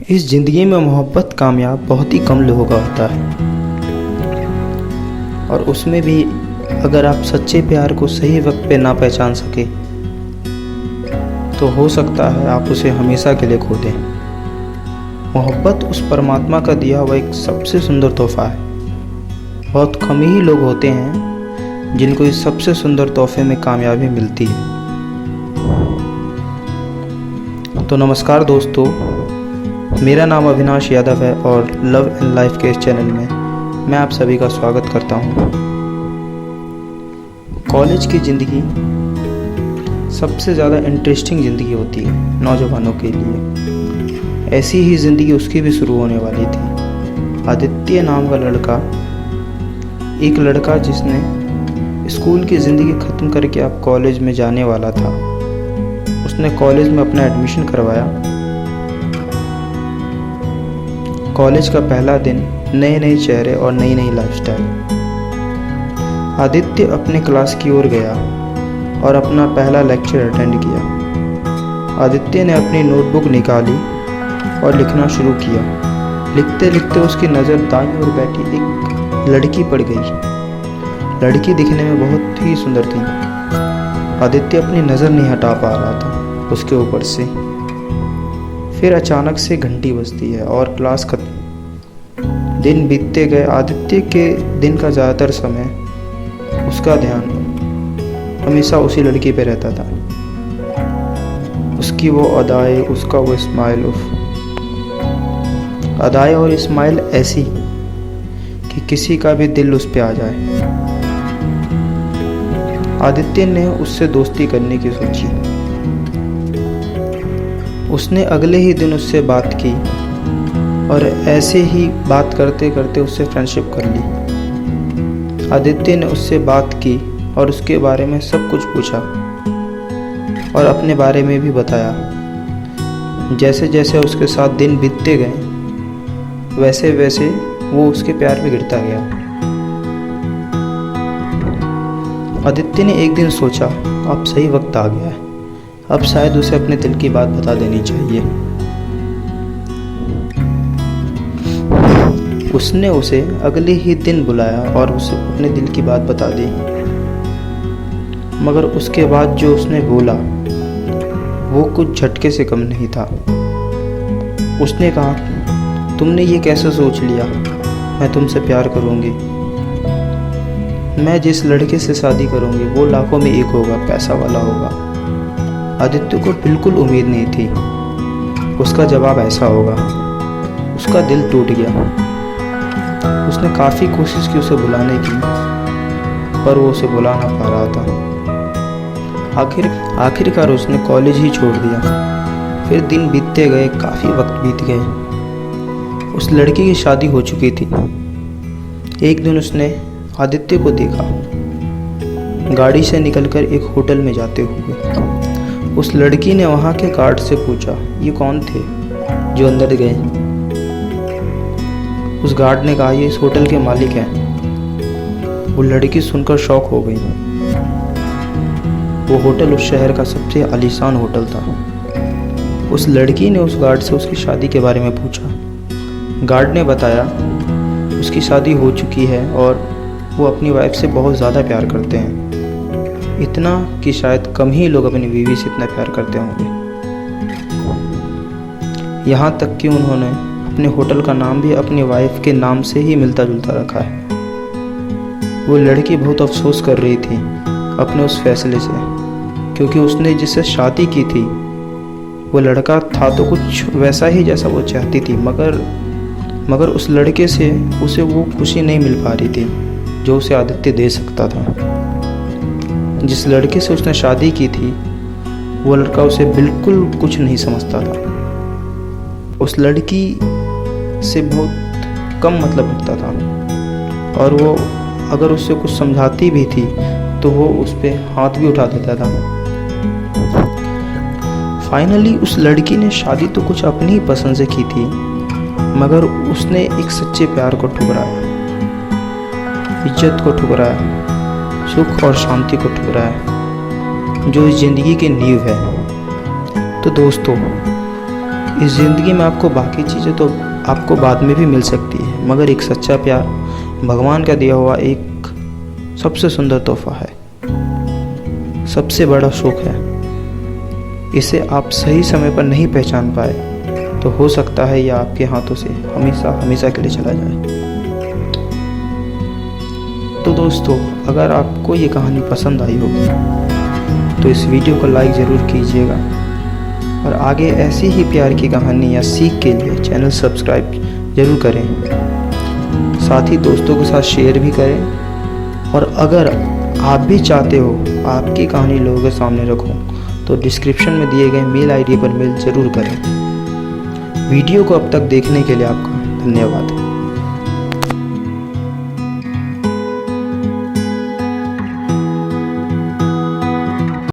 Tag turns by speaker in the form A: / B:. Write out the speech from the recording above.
A: इस ज़िंदगी में मोहब्बत कामयाब बहुत ही कम लोगों का होता है, और उसमें भी अगर आप सच्चे प्यार को सही वक्त पे ना पहचान सके तो हो सकता है आप उसे हमेशा के लिए खो दें। मोहब्बत उस परमात्मा का दिया हुआ एक सबसे सुंदर तोहफ़ा है। बहुत कम ही लोग होते हैं जिनको इस सबसे सुंदर तोहफे में कामयाबी मिलती है। तो नमस्कार दोस्तों, मेरा नाम अविनाश यादव है और लव एंड लाइफ के इस चैनल में मैं आप सभी का स्वागत करता हूँ। कॉलेज की ज़िंदगी सबसे ज़्यादा इंटरेस्टिंग ज़िंदगी होती है नौजवानों के लिए। ऐसी ही ज़िंदगी उसकी भी शुरू होने वाली थी। आदित्य नाम का लड़का, एक लड़का जिसने स्कूल की ज़िंदगी ख़त्म करके अब कॉलेज में जाने वाला था। उसने कॉलेज में अपना एडमिशन करवाया। कॉलेज का पहला दिन, नए नए चेहरे और नई नई लाइफस्टाइल। आदित्य अपने क्लास की ओर गया और अपना पहला लेक्चर अटेंड किया। आदित्य ने अपनी नोटबुक निकाली और लिखना शुरू किया। लिखते लिखते उसकी नज़र दाईं ओर बैठी एक लड़की पड़ गई। लड़की दिखने में बहुत ही सुंदर थी। आदित्य अपनी नज़र नहीं हटा पा रहा था उसके ऊपर से। फिर अचानक से घंटी बजती है और क्लास खत्म। दिन बीतते गए। आदित्य के दिन का ज़्यादातर समय उसका ध्यान हमेशा उसी लड़की पे रहता था। उसकी वो अदाएँ, उसका वो स्माइल, अदाएँ और स्माइल ऐसी कि किसी का भी दिल उस पे आ जाए। आदित्य ने उससे दोस्ती करने की सोची। उसने अगले ही दिन उससे बात की और ऐसे ही बात करते करते उससे फ्रेंडशिप कर ली। आदित्य ने उससे बात की और उसके बारे में सब कुछ पूछा और अपने बारे में भी बताया। जैसे जैसे उसके साथ दिन बीतते गए वैसे वैसे वो उसके प्यार में गिरता गया। आदित्य ने एक दिन सोचा, अब सही वक्त आ गया है, अब शायद उसे अपने दिल की बात बता देनी चाहिए। उसने उसे अगले ही दिन बुलाया और उसे अपने दिल की बात बता दी। मगर उसके बाद जो उसने बोला वो कुछ झटके से कम नहीं था। उसने कहा, तुमने ये कैसे सोच लिया मैं तुमसे प्यार करूँगी? मैं जिस लड़के से शादी करूँगी वो लाखों में एक होगा, पैसा वाला होगा। आदित्य को बिल्कुल उम्मीद नहीं थी उसका जवाब ऐसा होगा। उसका दिल टूट गया। उसने काफ़ी कोशिश की उसे बुलाने की, पर वो उसे बुला ना पा रहा था। आखिरकार उसने कॉलेज ही छोड़ दिया। फिर दिन बीतते गए, काफ़ी वक्त बीत गए। उस लड़की की शादी हो चुकी थी। एक दिन उसने आदित्य को देखा गाड़ी से निकलकर एक होटल में जाते हुए। उस लड़की ने वहाँ के गार्ड से पूछा, ये कौन थे जो अंदर गए? उस गार्ड ने कहा, ये इस होटल के मालिक हैं। वो लड़की सुनकर शॉक हो गई। वो होटल उस शहर का सबसे आलीशान होटल था। उस लड़की ने उस गार्ड से उसकी शादी के बारे में पूछा। गार्ड ने बताया उसकी शादी हो चुकी है और वो अपनी वाइफ से बहुत ज़्यादा प्यार करते हैं। इतना कि शायद कम ही लोग अपनी बीवी से इतना प्यार करते होंगे। यहाँ तक कि उन्होंने अपने होटल का नाम भी अपनी वाइफ के नाम से ही मिलता जुलता रखा है। वो लड़की बहुत अफसोस कर रही थी अपने उस फैसले से, क्योंकि उसने जिससे शादी की थी वो लड़का था तो कुछ वैसा ही जैसा वो चाहती थी, मगर उस लड़के से उसे वो खुशी नहीं मिल पा रही थी जो उसे आदित्य दे सकता था। जिस लड़के से उसने शादी की थी वो लड़का उसे बिल्कुल कुछ नहीं समझता था। उस लड़की से बहुत कम मतलब रखता था और वो अगर उससे कुछ समझाती भी थी तो वो उस पर हाथ भी उठा देता था। फाइनली उस लड़की ने शादी तो कुछ अपनी ही पसंद से की थी, मगर उसने एक सच्चे प्यार को ठुकराया, इज्जत को ठुकराया, सुख और शांति को ठुकराया, जो इस ज़िंदगी की नींव है। तो दोस्तों, इस ज़िंदगी में आपको बाकी चीज़ें तो आपको बाद में भी मिल सकती है, मगर एक सच्चा प्यार भगवान का दिया हुआ एक सबसे सुंदर तोहफा है, सबसे बड़ा सुख है। इसे आप सही समय पर नहीं पहचान पाए तो हो सकता है यह आपके हाथों से हमेशा हमेशा के लिए चला जाए। तो दोस्तों, अगर आपको ये कहानी पसंद आई होगी तो इस वीडियो को लाइक ज़रूर कीजिएगा और आगे ऐसी ही प्यार की कहानी या सीख के लिए चैनल सब्सक्राइब ज़रूर करें। साथ ही दोस्तों के साथ शेयर भी करें। और अगर आप भी चाहते हो आपकी कहानी लोगों के सामने रखूं तो डिस्क्रिप्शन में दिए गए मेल आईडी पर मेल ज़रूर करें। वीडियो को अब तक देखने के लिए आपका धन्यवाद।